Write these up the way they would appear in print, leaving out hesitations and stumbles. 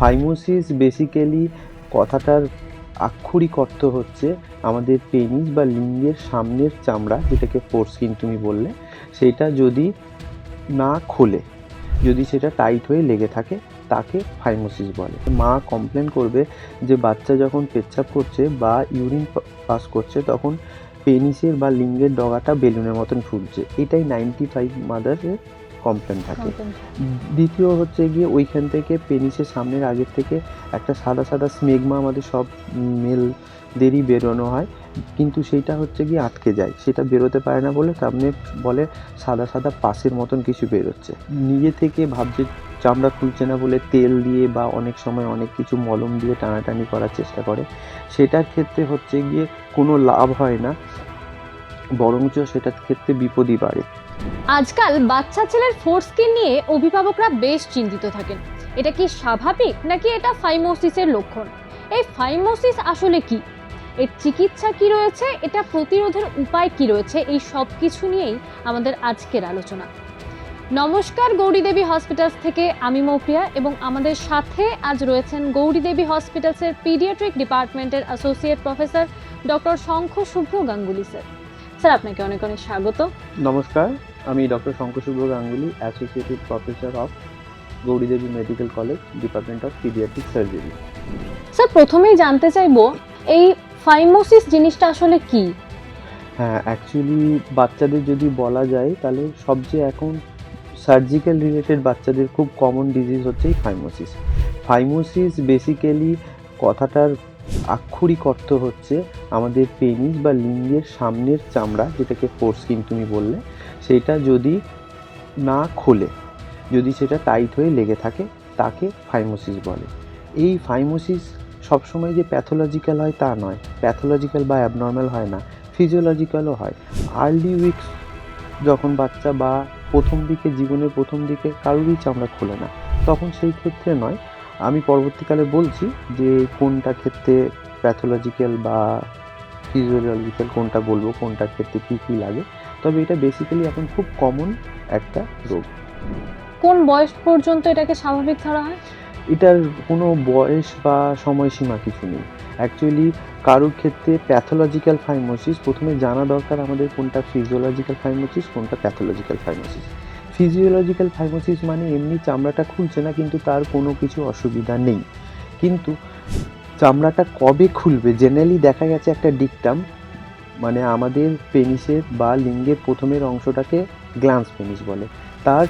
Phimosis basically কথাটার আক্ষরিক অর্থ হচ্ছে আমাদের পেনিস বা লিঙ্গের সামনের চামড়া, যেটাকে ফোরস্কিন তুমি বললে, সেটা যদি না খোলে, যদি সেটা টাইট হয়ে লেগে থাকে, তাকে ফাইমোসিস বলে। মা কমপ্লেন করবে যে বাচ্চা যখন পেচ্ছাপ করছে বা ইউরিন পাস করছে তখন পেনিসের বা লিঙ্গের ডগাটা বেলুনের মতন ফুলছে। এটাই 95 মাদারের কমপ্লেন থাকে। দ্বিতীয় হচ্ছে গিয়ে ওইখান থেকে পেনিসের সামনের আগের থেকে একটা সাদা সাদা স্মেগমা আমাদের সব মেলদেরই বেরোনো হয়, কিন্তু সেইটা হচ্ছে গিয়ে আটকে যায়, সেটা বেরোতে পারে না বলে সামনে বলে সাদা সাদা পাসের মতন কিছু বেরোচ্ছে। নিজে থেকে ভাবছে চামড়া খুলছে না বলে তেল দিয়ে বা অনেক সময় অনেক কিছু মলম দিয়ে টানাটানি করার চেষ্টা করে, সেটার ক্ষেত্রে হচ্ছে গিয়ে কোনো লাভ হয় না, বরঞ্চ সেটার ক্ষেত্রে বিপদই বাড়ে। আজকাল বাচ্চা ছেলের ফোরস্কিন নিয়ে অভিভাবকরা বেশ চিন্তিত থাকেন। এটা কি স্বাভাবিক নাকি এটা ফাইমোসিসের লক্ষণ? এই ফাইমোসিস আসলে কি, এর চিকিৎসা কি রয়েছে, এটা প্রতিরোধের উপায় কি রয়েছে, এই সব কিছু নিয়েই আমাদের আজকের আলোচনা। নমস্কার, গৌরীদেবী হসপিটালস থেকে আমি মৌপ্রিয়া এবং আমাদের সাথে আজ রয়েছেন গৌরীদেবী হসপিটালসের পিডিয়াট্রিক ডিপার্টমেন্টের associate professor doctor Sankha Subhra Ganguly sir. Sir, আপনাকে অনেক অনেক স্বাগত। নমস্কার, আমি doctor Sankha Subhra Ganguly, associated professor of Gouridevi medical college, department of pediatric surgery. Sir, প্রথমেই জানতে চাইবো এই ফাইমোসিস জিনিসটা আসলে কি? হ্যাঁ, অ্যাকচুয়ালি বাচ্চাদের যদি বলা যায় তাহলে সবচেয়ে এখন সার্জিক্যাল রিলেটেড বাচ্চাদের খুব কমন ডিজিজ হচ্ছে এই ফাইমোসিস। ফাইমোসিস বেসিক্যালি কথাটার আক্ষরিক অর্থ হচ্ছে আমাদের পেনিস বা লিঙ্গের সামনের চামড়া, যেটাকে ফোরস্কিন তুমি বললে, সেটা যদি না খোলে, যদি সেটা টাইট হয়ে লেগে থাকে, তাকে ফাইমোসিস বলে। এই ফাইমোসিস সবসময় যে প্যাথোলজিক্যাল হয় তা নয়, প্যাথোলজিক্যাল বা অ্যাবনর্ম্যাল হয় না, ফিজিওলজিক্যালও হয়। আর্লি উইকস যখন বাচ্চা বা প্রথম দিকে, জীবনের প্রথম দিকে কারোরই চামড়া খোলে না, তখন সেই ক্ষেত্রে নয়। আমি পরবর্তীকালে বলছি যে কোনটা ক্ষেত্রে প্যাথোলজিক্যাল বা ফিজিওলজিক্যাল কোনটা বলবো, কোনটার ক্ষেত্রে কী কী লাগে। তবে এটা বেসিক্যালি এখন খুব কমন একটা রোগ। কোন বয়স পর্যন্ত এটাকে স্বাভাবিক ধরা হয়? এটার কোনো বয়স বা সময়সীমা কিছু নেই। অ্যাকচুয়ালি কারোর ক্ষেত্রে প্যাথোলজিক্যাল ফাইমোসিস, প্রথমে জানা দরকার আমাদের কোনটা ফিজিওলজিক্যাল ফাইমোসিস, কোনটা প্যাথোলজিক্যাল ফাইমোসিস। ফিজিওলজিক্যাল ফাইমোসিস মানে এমনি চামড়াটা খুলছে না কিন্তু তার কোনো কিছু অসুবিধা নেই, কিন্তু চামড়াটা কবে খুলবে জেনারেলি দেখা গেছে একটা ডিকটাম, মানে আমাদের পেনিসের বা লিঙ্গের প্রথমের অংশটাকে গ্ল্যান্স পেনিস বলে, তার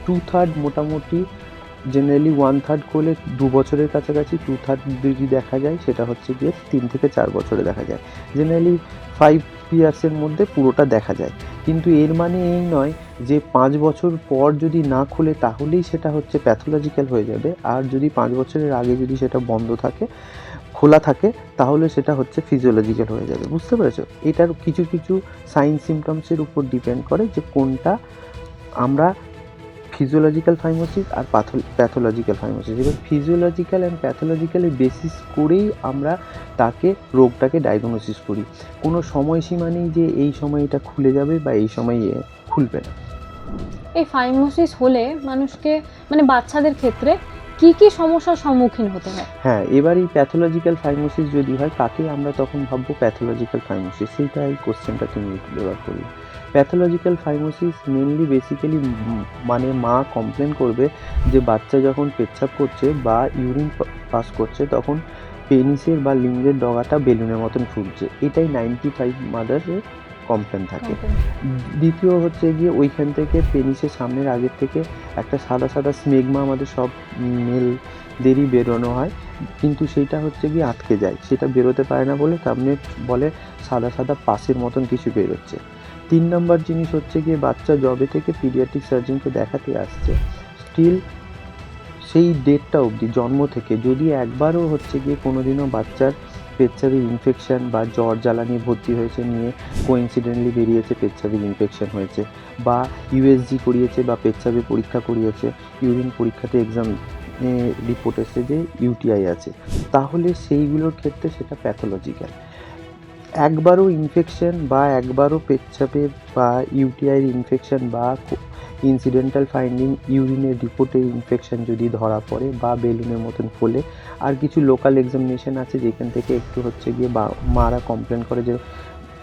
2/3 মোটামুটি, জেনারেলি 1/3 করলে 2 বছরের কাছাকাছি, 2/3 যদি দেখা যায় সেটা হচ্ছে গিয়ে 3 থেকে 4 বছরে দেখা যায়, জেনারেলি 5 ইয়ার্সের মধ্যে পুরোটা দেখা যায়। কিন্তু এর মানে এই নয় যে 5 বছর পর যদি না খুলে তাহলেই সেটা হচ্ছে প্যাথোলজিক্যাল হয়ে যাবে, আর যদি 5 বছরের আগে যদি সেটা বন্ধ থাকে, খোলা থাকে, তাহলে সেটা হচ্ছে ফিজিওলজিক্যাল হয়ে যাবে। বুঝতে পেরেছো? এটার কিছু কিছু সাইন সিমটমসের উপর ডিপেন্ড করে যে কোনটা আমরা ফিজিওলজিক্যাল ফাইমোসিস আর প্যাথোলজিক্যাল ফাইমোসিস। এবার ফিজিওলজিক্যাল অ্যান্ড প্যাথোলজিক্যালের বেসিস করেই আমরা তাকে রোগটাকে ডায়াগনোসিস করি। কোনো সময়সীমা নেই যে এই সময় এটা খুলে যাবে বা এই সময় খুলবে না। এই ফাইমোসিস হলে মানুষকে, মানে বাচ্চাদের ক্ষেত্রে কি কি সমস্যার সম্মুখীন হতে হয়? হ্যাঁ, এবার এই প্যাথোলজিক্যাল ফাইমোসিস যদি হয় কাকে আমরা তখন ভাববো প্যাথোলজিক্যাল ফাইমোসিস, সেইটা এই কোশ্চেনটা তুমি এবার করলে। প্যাথোলজিক্যাল ফাইমোসিস মেনলি বেসিক্যালি মানে মা কমপ্লেন করবে যে বাচ্চা যখন পেচ্ছাপ করছে বা ইউরিন পাস করছে তখন পেনিসের বা লিঙ্গের ডগাটা বেলুনের মতন ফুলছে। এটাই 95 মাদারের কমপ্লেন থাকে। দ্বিতীয় হচ্ছে গিয়ে ওইখান থেকে পেনিসের সামনের আগের থেকে একটা সাদা সাদা স্মেগমা আমাদের সব মেলদেরই বেরোনো হয়, কিন্তু সেইটা হচ্ছে গিয়ে আটকে যায়, সেটা বেরোতে পারে না বলে সামনে বলে সাদা সাদা পাসের মতন কিছু বেরোচ্ছে। 3 নম্বর জিনিস হচ্ছে গিয়ে বাচ্চা জবে থেকে পিডিয়াট্রিক সার্জনকে দেখাতে আসছে, স্টিল সেই ডেটটা অবধি জন্ম থেকে যদি একবারও হচ্ছে গিয়ে কোনোদিনও বাচ্চার পেচ্ছাপের ইনফেকশান বা জ্বর জ্বালা নিয়ে ভর্তি হয়েছে, নিয়ে কোইন্সিডেন্টলি বেরিয়েছে পেচ্ছাপের ইনফেকশান হয়েছে, বা ইউএসজি করিয়েছে বা পেচ্ছাপের পরীক্ষা করিয়েছে, ইউরিন পরীক্ষাতে এক্সাম রিপোর্ট এসেছে যে ইউটিআই আছে, তাহলে সেইগুলোর ক্ষেত্রে সেটা প্যাথোলজিক্যাল। একবারও ইনফেকশন বা একবারও পেচ্ছাপের বা ইউটিআইয়ের ইনফেকশন বা ইনসিডেন্টাল ফাইন্ডিং ইউরিনের রিপোর্টে ইনফেকশন যদি ধরা পড়ে বা বেলুনের মতন ফোলে, আর কিছু লোকাল এক্সামিনেশন আছে যেখান থেকে একটু হচ্ছে গিয়ে মারা কমপ্লেন করে যে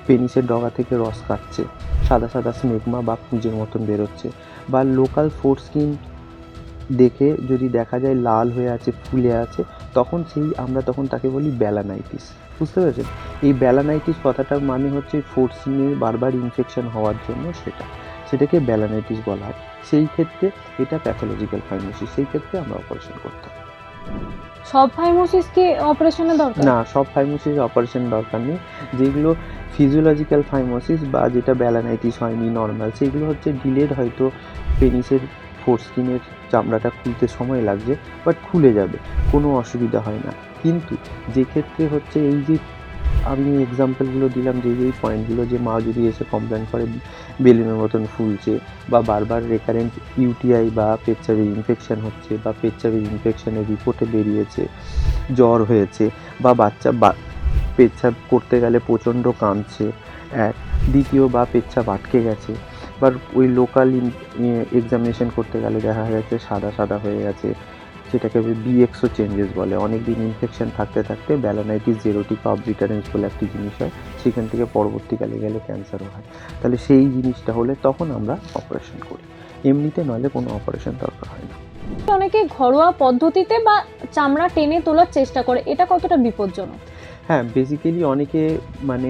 পেনিসের ডগা থেকে রস কাটছে, সাদা সাদা স্মেগমা বা পুঁজের মতন বেরোচ্ছে, বা লোকাল ফোরস্কিন দেখে যদি দেখা যায় লাল হয়ে আছে, ফুলে আছে, তখন আমরা তাকে বলি ব্যালানাইটিস। বুঝতে পেরেছেন? এই ব্যালানাইটিস কথাটার মানে হচ্ছে ফোরস্কিনের বারবার ইনফেকশন হওয়ার জন্য সেটাকে ব্যালানাইটিস বলা হয়। সেই ক্ষেত্রে এটা প্যাথোলজিক্যাল ফাইমোসিস, সেই ক্ষেত্রে আমরা অপারেশন করতাম। সব ফাইমোসিস কি অপারেশনের দরকার? না, সব ফাইমোসিস অপারেশন দরকার নেই। যেগুলো ফিজিওলজিক্যাল ফাইমোসিস বা যেটা ব্যালানাইটিস হয়নি নর্মাল, সেগুলো হচ্ছে ডিলেড, হয়তো পেনিসের ফোরস্কিনের চামড়াটা খুলতে সময় লাগছে, বাট খুলে যাবে, কোনো অসুবিধা হয় না। কিন্তু যে ক্ষেত্রে হচ্ছে এই যে আমি এক্সাম্পলগুলো দিলাম, যে পয়েন্টগুলো, যে মা যদি এসে কমপ্লেন করে বেলুনের মতন ফুলছে, বা বারবার রেকারেন্ট ইউটিআই বা পেচ্ছাপের ইনফেকশান হচ্ছে, বা পেচ্ছাপের ইনফেকশানের রিপোর্টে বেরিয়েছে, জ্বর হয়েছে, বা বাচ্চা পেচ্ছাপ করতে গেলে প্রচণ্ড কাঁদছে, দ্বিতীয়, বা পেচ্ছাপ আটকে গেছে, বা ওই লোকাল এক্সামিনেশন করতে গেলে দেখা গেছে সাদা সাদা হয়ে গেছে, সেটাকে বিএক্সও চেঞ্জেস বলে। অনেক দিন ইনফেকশন থাকতে থাকতে ব্যালানাইটিস জেরোটিকা অবলিটারেন্স বলে একটি জিনিস হয়, সেখান থেকে পরবর্তীকালে গেলে ক্যান্সারও হয়। তাহলে সেই জিনিসটা হলে তখন আমরা অপারেশন করি, এমনিতে নইলে কোনো অপারেশন দরকার হয় না। অনেকে ঘরোয়া পদ্ধতিতে বা চামড়া টেনে তোলার চেষ্টা করে, এটা কতটা বিপজ্জনক? হ্যাঁ, বেসিক্যালি অনেকে মানে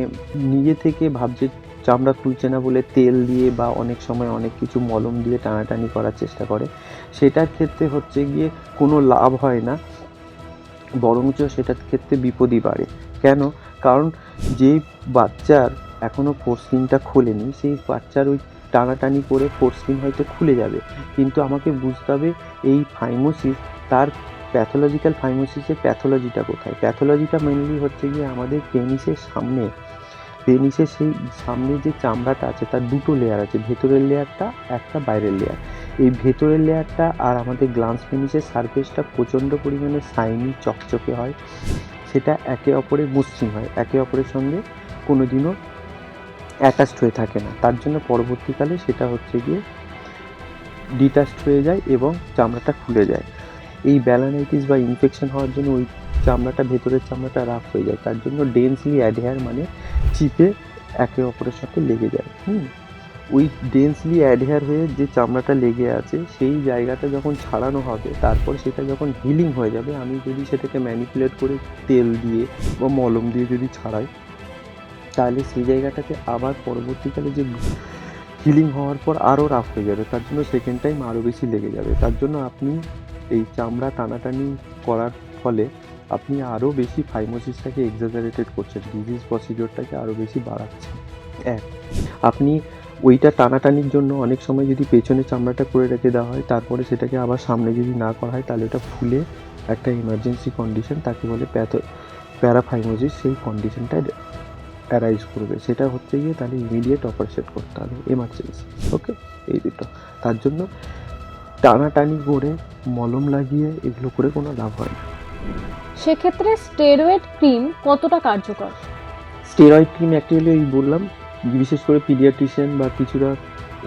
নিজে থেকে ভাবছে চামড়া খুলছে না বলে তেল দিয়ে বা অনেক সময় অনেক কিছু মলম দিয়ে টানাটানি করার চেষ্টা করে। সেটার ক্ষেত্রে হচ্ছে গিয়ে কোনো লাভ হয় না, বরঞ্চ সেটার ক্ষেত্রে বিপদই বাড়ে। কেন? কারণ যেই বাচ্চার এখনও ফোরস্কিনটা খোলেনি, সেই বাচ্চার ওই টানাটানি করে ফোরস্কিন হয়তো খুলে যাবে, কিন্তু আমাকে বুঝতে হবে এই ফাইমোসিস, তার প্যাথোলজিক্যাল ফাইমোসিসের প্যাথোলজিটা কোথায়। প্যাথোলজিটা মেনলি হচ্ছে গিয়ে আমাদের পেনিসের সেই সামনে যে চামড়াটা আছে তার দুটো লেয়ার আছে, ভেতরের লেয়ারটা একটা, বাইরের লেয়ার। এই ভেতরের লেয়ারটা আর আমাদের গ্লান্স পেনিসের সারফেসটা প্রচণ্ড পরিমাণে শাইনি চকচকে হয়, সেটা একে অপরের মসৃণ হয়, একে অপরের সঙ্গে কোনোদিনও অ্যাটাচড হয়ে থাকে না। তার জন্য পরবর্তীকালে সেটা হচ্ছে গিয়ে ডিটাচড হয়ে যায় এবং চামড়াটা খুলে যায়। এই ব্যালানাইটিস বা ইনফেকশন হওয়ার জন্য ওই চামড়াটা, ভেতরের চামড়াটা রাফ হয়ে যায়, তার জন্য ডেন্সলি অ্যাডহেয়ার মানে চিপে একে অপরের সাথে লেগে যায়। ওই ডেন্সলি অ্যাডহেয়ার হয়ে যে চামড়াটা লেগে আছে সেই জায়গাটা যখন ছাড়ানো হবে, তারপর সেটা যখন হিলিং হয়ে যাবে, আমি যদি সেটাকে ম্যানিপুলেট করে তেল দিয়ে বা মলম দিয়ে যদি ছাড়াই, তাহলে সেই জায়গাটাতে আবার পরবর্তীকালে যে হিলিং হওয়ার পর আরও রাফ হয়ে যাবে, তার জন্য সেকেন্ড টাইম আরও বেশি লেগে যাবে। তার জন্য আপনি এই চামড়া টানাটানি করার ফলে আপনি আরও বেশি ফাইমোসিসটাকে এক্সাজারেটেড করছেন, ডিজিজ প্রসিডিওরটাকে আরও বেশি বাড়াচ্ছেন। আপনি ওইটা টানাটানির জন্য অনেক সময় যদি পেছনে চামড়াটা করে রেখে দেওয়া হয়, তারপরে সেটাকে আবার সামনে যদি না করা হয়, তাহলে ওটা ফুলে একটা ইমার্জেন্সি কন্ডিশন, তাকে বলে প্যারাফাইমোসিস, সেই কন্ডিশনটা অ্যারাইজ করবে। সেটা হচ্ছে গিয়ে তাহলে ইমিডিয়েট অপারেশন করতে হবে, এমার্জেন্সি। ওকে, এই দুটো। তার জন্য টানাটানি করে মলম লাগিয়ে এগুলো করে কোনো লাভ হয় না। সেক্ষেত্রে স্টেরয়েড ক্রিম কতটা কার্যকর? স্টেরয়েড ক্রিম অ্যাকচুয়ালি ওই বললাম, বিশেষ করে পিডিয়াট্রিশিয়ান বা কিছুরা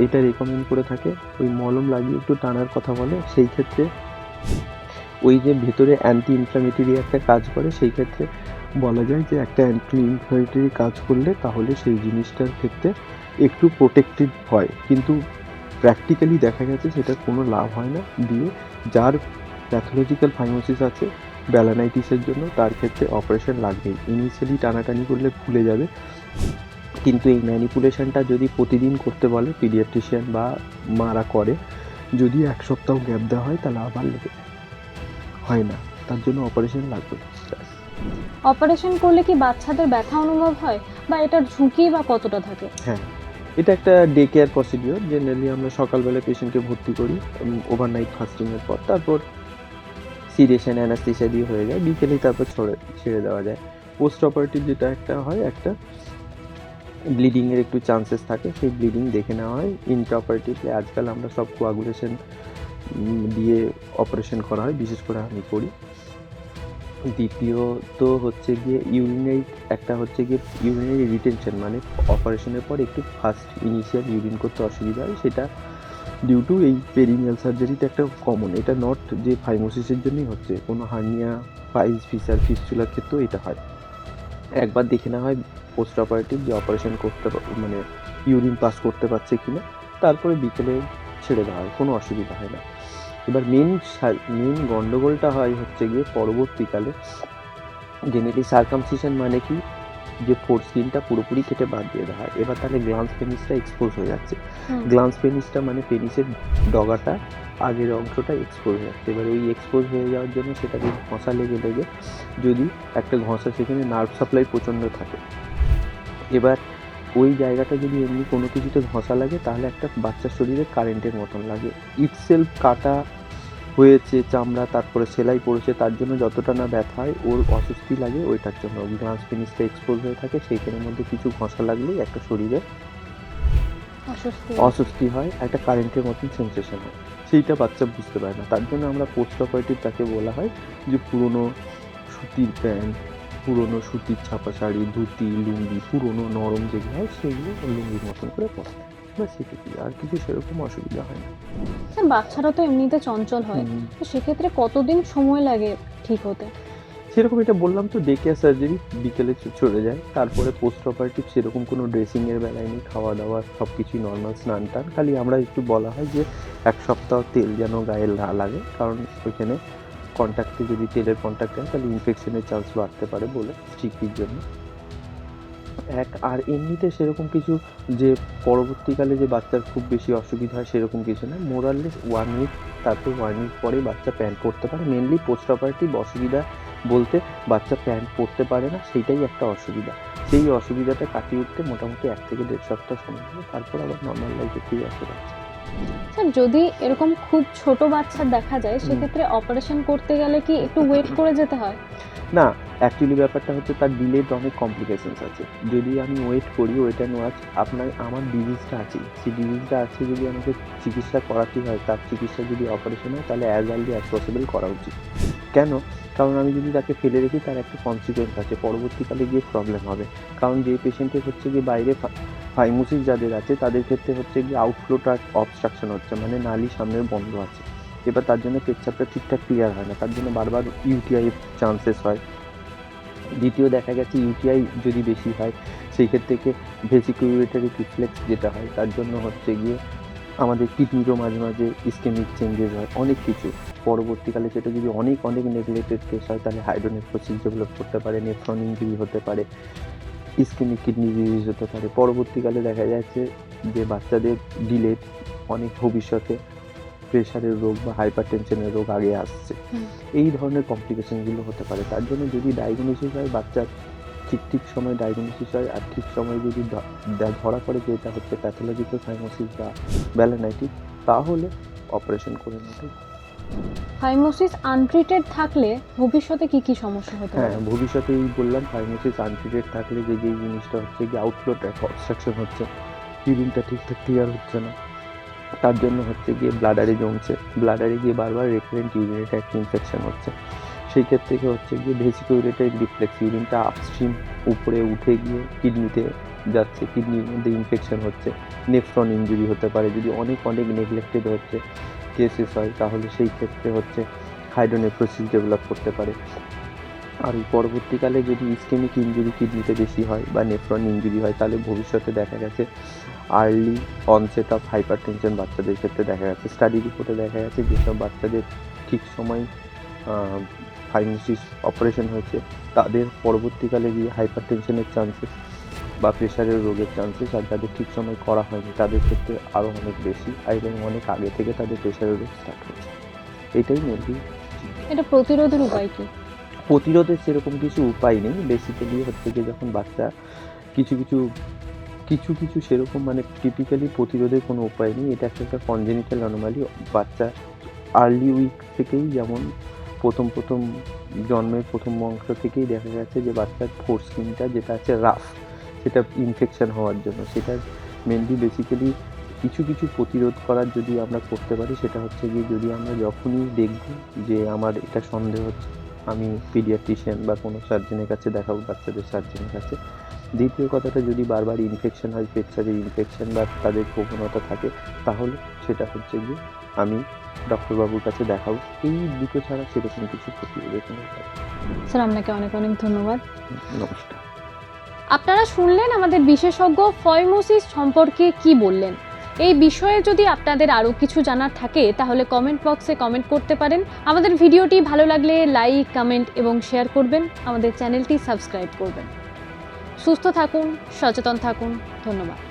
এটা রেকমেন্ড করে থাকে, ওই মলম লাগিয়ে একটু টানার কথা বলে। সেই ক্ষেত্রে ওই যে ভেতরে অ্যান্টি ইনফ্ল্যামেটরি একটা কাজ করে, সেই ক্ষেত্রে বলা যায় যে একটা অ্যান্টি ইনফ্ল্যামেটরি কাজ করলে তাহলে সেই জিনিসটার ক্ষেত্রে একটু প্রোটেক্টেড হয়, কিন্তু প্র্যাকটিক্যালি দেখা গেছে সেটার কোনো লাভ হয় না। দিয়ে যার প্যাথোলজিক্যাল ফাইমোসিস আছে ব্যালানাইটিসের জন্য, তার ক্ষেত্রে অপারেশন লাগবেই। ইনিশিয়ালি টানাটানি করলে খুলে যাবে, কিন্তু এই ম্যানিপুলেশনটা যদি প্রতিদিন করতে বলে পিডিয়াট্রিশিয়ান বা মারা করে, যদি 1 সপ্তাহ গ্যাপ দেওয়া হয় তাহলে আবার লেগে হয় না, তার জন্য অপারেশন লাগবে। অপারেশন করলে কি বাচ্চাদের ব্যথা অনুভব হয়, বা এটার ঝুঁকি বা কতটা থাকে? হ্যাঁ, এটা একটা ডে কেয়ার প্রসিডিওর। জেনারেলি আমরা সকালবেলা পেশেন্টকে ভর্তি করি ওভারনাইট ফাস্টিংয়ের পর, তারপর সিডেশন অ্যানাস্থেসিয়া দিয়ে হয়ে যায়, বিকেলে তারপর ছেড়ে দেওয়া যায়। পোস্ট অপারেটিভ যেটা একটা হয়, একটা ব্লিডিংয়ের একটু চান্সেস থাকে, সেই ব্লিডিং দেখে নেওয়া হয়। ইন্ট্রাঅপারেটিভলি আজকাল আমরা সব কোয়াগুলেশন দিয়ে অপারেশন করা হয়, বিশেষ করে আমি করি। দ্বিতীয়ত হচ্ছে গিয়ে ইউরিনারি রিটেনশন, মানে অপারেশনের পর একটু ফার্স্ট ইনিশিয়াল ইউরিন করতে অসুবিধা হয়, সেটা ডিউ টু এই পেরিনিয়াল সার্জারিতে একটা কমন, এটা নট যে ফাইমোসিসের জন্যই হচ্ছে, কোনো হার্নিয়া, পাইলস, ফিসার, ফিস্টুলার ক্ষেত্রেও এটা হয়। একবার দেখে নেওয়া হয় পোস্ট অপারেটিভ যে অপারেশন করতে মানে ইউরিন পাস করতে পারছে কিনা, তারপরে বিকেলে ছেড়ে দেওয়া হয়, কোনো অসুবিধা হয় না। এবার মেন গন্ডগোলটা হয় হচ্ছে গিয়ে পরবর্তীকালে জেনেটিক সার্কামসিশন, মানে কি, যে ফোরস্কিনটা পুরোপুরি কেটে বাদ দিয়ে দেওয়া হয়। এবার তাহলে গ্লান্স পেনিসটা এক্সপোজ হয়ে যাচ্ছে। গ্লান্স পেনিসটা মানে পেনিসের ডগাটা, আগের অংশটা এক্সপোজ হয়ে যাচ্ছে। এবার ওই এক্সপোজ হয়ে যাওয়ার জন্য সেটাকে ঘষা লেগে যদি একটা ঘষা, সেখানে নার্ভ সাপ্লাই প্রচণ্ড থাকে। এবার ওই জায়গাটা যদি এমনি কোনো কিছুতে ঘষা লাগে, তাহলে একটা বাচ্চার শরীরে কারেন্টের মতন লাগে। ইটসেলফ কাটা হয়েছে চামড়া, তারপরে সেলাই পড়েছে, তার জন্য যতটা না ব্যথা হয়, ওর অস্বস্তি লাগে, ওইটার জন্য গ্লান্স পেনিসটা এক্সপোজ হয়ে থাকে। সেইখানের মধ্যে কিছু ঘষা লাগলেই একটা শরীরে অস্বস্তি হয়, একটা কারেন্টের মতন সেন্সেশন হয়, সেইটা বাচ্চা বুঝতে পারে না। তার জন্য আমরা পোস্ট অপারেটিভ তাকে বলা হয় যে পুরনো সুতির প্যান্ট, পুরনো সুতির ছাপা শাড়ি, ধুতি, লুঙ্গি, পুরনো নরম যেগুলো হয় সেগুলো লুঙ্গির মতন করে পরে। ব্যাস এটুকুই, আর কিছু সেরকম অসুবিধা হয় না। বাচ্চারা তো এমনিতে চঞ্চল হয়, তো সেক্ষেত্রে কতদিন সময় লাগে ঠিক হতে? সেরকম এটা বললাম তো, ডে কেয়ার সার্জারি বিকেলে চলে যায়, তারপরে পোস্ট অপারেটিভ সেরকম কোনো ড্রেসিংয়ের বেলায় নেই, খাওয়া দাওয়া সব কিছুই নর্মাল, স্নান টান, খালি আমরা একটু বলা হয় যে 1 সপ্তাহ তেল যেন গায়ে না লাগে, কারণ ওইখানে কন্ট্যাক্টে যদি তেলের কন্ট্যাক্ট হয় তাহলে ইনফেকশনের চান্স বাড়তে পারে বলে, স্টিকির জন্য। আর এমনিতে সেরকম কিছু যে পরবর্তীকালে যে বাচ্চার খুব বেশি অসুবিধা হয় সেরকম কিছু না, মোরাললেস 1 উইক, তারপর 1 উইক পরে বাচ্চা প্যান্ট পরতে পারে। মেনলি পোস্ট অপারেটিভ অসুবিধা বলতে বাচ্চা প্যান্ট পরতে পারে না, সেইটাই একটা অসুবিধা। সেই অসুবিধাটা কাটিয়ে উঠতে মোটামুটি 1 থেকে 1.5 সপ্তাহ সময় লাগে, তারপর আবার নর্মাল লাইফে ফিরে আসে বাচ্চা। স্যার, যদি এরকম খুব ছোট বাচ্চা দেখা যায়, সেক্ষেত্রে অপারেশন করতে গেলে কি একটু ওয়েট করে যেতে হয়? না, অ্যাকচুয়ালি ব্যাপারটা হচ্ছে তার ডিলেড অনেক কমপ্লিকেশনস আছে। যদি আমি ওয়েট করি, ওয়েট অ্যান্ড ওয়াচ, আমার ডিজিজটা আছে, সেই ডিজিজটা আছে, যদি আমাকে চিকিৎসা করাতে হয়, তার চিকিৎসা যদি অপারেশন হয়, তাহলে অ্যাজ আর্লি অ্যাজ পসিবল করা উচিত। কেন? কারণ আমি যদি তাকে ফেলে রেখি, তার একটা কনসিকুয়েন্স আছে, পরবর্তীকালে গিয়ে প্রবলেম হবে। কারণ যে পেশেন্টের হচ্ছে গিয়ে বাইরে ফাইমোসিস যাদের আছে, তাদের ক্ষেত্রে হচ্ছে গিয়ে আউটফ্লোটা অবস্ট্রাকশন হচ্ছে, মানে নালি সামনের বন্ধ আছে। এবার তার জন্য পেচ্ছাপটা ঠিকঠাক ক্লিয়ার হয় না, তার জন্য বারবার ইউটিআই চান্সেস হয়। দ্বিতীয় দেখা গেছে ইউটিআই যদি বেশি হয়, সেই ক্ষেত্রে ভেসিকুলেটরি রিফ্লেক্স যেটা হয়, তার জন্য হচ্ছে গিয়ে আমাদের কিডনিরও মাঝে মাঝে ইসকেমিক চেঞ্জেস হয়, অনেক কিছু। পরবর্তীকালে সেটা যদি অনেক নেগলেক্টেড কেস হয়, তাহলে হাইড্রোনেফ্রোসিস ডেভেলপ করতে পারে, নেফ্রন ইনজুরি হতে পারে, ইসকেমিক কিডনি ডিজিজ হতে পারে। পরবর্তীকালে দেখা যাচ্ছে যে বাচ্চাদের ডিলেড অনেক ভবিষ্যতে প্রেশারের রোগ বা হাইপার টেনশনের রোগ আগে আসছে, এই ধরনের কমপ্লিকেশনগুলো হতে পারে। তার জন্য যদি ডায়াগনোসিস হয়, বাচ্চার ঠিক সময় ডায়াগনোসিস হয়, আর ঠিক সময় যদি ধরা পড়ে যে এটা হচ্ছে প্যাথোলজিক্যাল ফাইমোসিস বা ব্যালেনাইটিস, তাহলে অপারেশন করে নিতে। ফাইমোসিস আনট্রিটেড থাকলে ভবিষ্যতে কি কি সমস্যা হতে পারে? হ্যাঁ, ভবিষ্যতে এই বললাম, ফাইমোসিস আনট্রিটেড থাকলে যে জিনিসটা হচ্ছে কি আউটফ্লো ট্র্যাক্ট অবস্ট্রাকশন হচ্ছে, ইউরিনটা ঠিকঠাক ক্লিয়ার হচ্ছে না, তার জন্য হচ্ছে গিয়ে ব্লাডারে জমছে, ব্লাডারে গিয়ে বারবার রেকারেন্ট ইউরিনারি ট্র্যাক্ট ইনফেকশন হচ্ছে। সেই ক্ষেত্রে হচ্ছে গিয়ে ভেসিকুলেটরি রিফ্লেক্স, ইউরিনটা আপস্ট্রিম উপরে উঠে গিয়ে কিডনিতে যাচ্ছে, কিডনির মধ্যে ইনফেকশন হচ্ছে, নেফ্রন ইনজুরি হতে পারে। যদি অনেক নেগলেক্টেড হচ্ছে কেসেস হয়, তাহলে সেই ক্ষেত্রে হচ্ছে হাইড্রোনেফ্রোসিস ডেভেলপ করতে পারে। আর পরবর্তীকালে যদি ইসকেমিক ইনজুরি কিডনিতে বেশি হয় বা নেফ্রন ইনজুরি হয়, তাহলে ভবিষ্যতে দেখা গেছে early onset of hyper tension বাচ্চাদের ক্ষেত্রে দেখা গেছে। স্টাডি রিপোর্টে দেখা গেছে যেসব বাচ্চাদের ঠিক সময় ফাইমোসিস অপারেশন হয়েছে, তাদের পরবর্তীকালে গিয়ে হাইপার টেনশনের চান্সেস বা প্রেশারের রোগের চান্সেস, আর যাদের ঠিক সময় করা হয়নি তাদের ক্ষেত্রে আরও অনেক বেশি, এবং অনেক আগে থেকে তাদের প্রেশারের রোগ স্টার্ট হচ্ছে। এটাই মেনলি। এটা প্রতিরোধের উপায় কি? প্রতিরোধের সেরকম কিছু উপায় নেই। বেসিক্যালি হচ্ছে গিয়ে যখন বাচ্চা কিছু সেরকম টিপিক্যালি প্রতিরোধের কোনো উপায় নেই। এটা একটা কনজেনিটাল অ্যানোমালি। বাচ্চা আর্লি উইক থেকেই, যেমন প্রথম জন্মের প্রথম অংশ থেকেই দেখা গেছে যে বাচ্চার ফোরস্কিনটা যেটা আছে রাফ, সেটা ইনফেকশন হওয়ার জন্য, সেটা মেনলি বেসিক্যালি কিছু প্রতিরোধ করার যদি আমরা করতে পারি, সেটা হচ্ছে গিয়ে যদি আমরা যখনই দেখব যে আমার এটা সন্দেহ হচ্ছে, আমি পিডিয়াট্রিশিয়ান বা কোনো সার্জনের কাছে দেখাবো, বাচ্চাদের সার্জনের কাছে, দ্বিতীয় কথাটা, যদি বারবার ইনফেকশন হয়, পেচ্ছাপের ইনফেকশন বা তাদের প্রবণতা থাকে, তাহলে সেটা হচ্ছে গিয়ে আমি ডক্টরবাবুর কাছে দেখাবো। এই দুটো ছাড়া সেরকম কিছু প্রতিরোধের কোনো উপায় নেই। স্যার আপনাকে অনেক অনেক ধন্যবাদ। নমস্কার। আপনারা শুনলেন আমাদের বিশেষজ্ঞ ফাইমোসিস সম্পর্কে কি বললেন। এই বিষয়ে যদি আপনাদের আরও কিছু জানার থাকে তাহলে কমেন্ট বক্সে কমেন্ট করতে পারেন। আমাদের ভিডিওটি ভালো লাগলে লাইক, কমেন্ট এবং শেয়ার করবেন। আমাদের চ্যানেলটি সাবস্ক্রাইব করবেন। সুস্থ থাকুন, সচেতন থাকুন। ধন্যবাদ।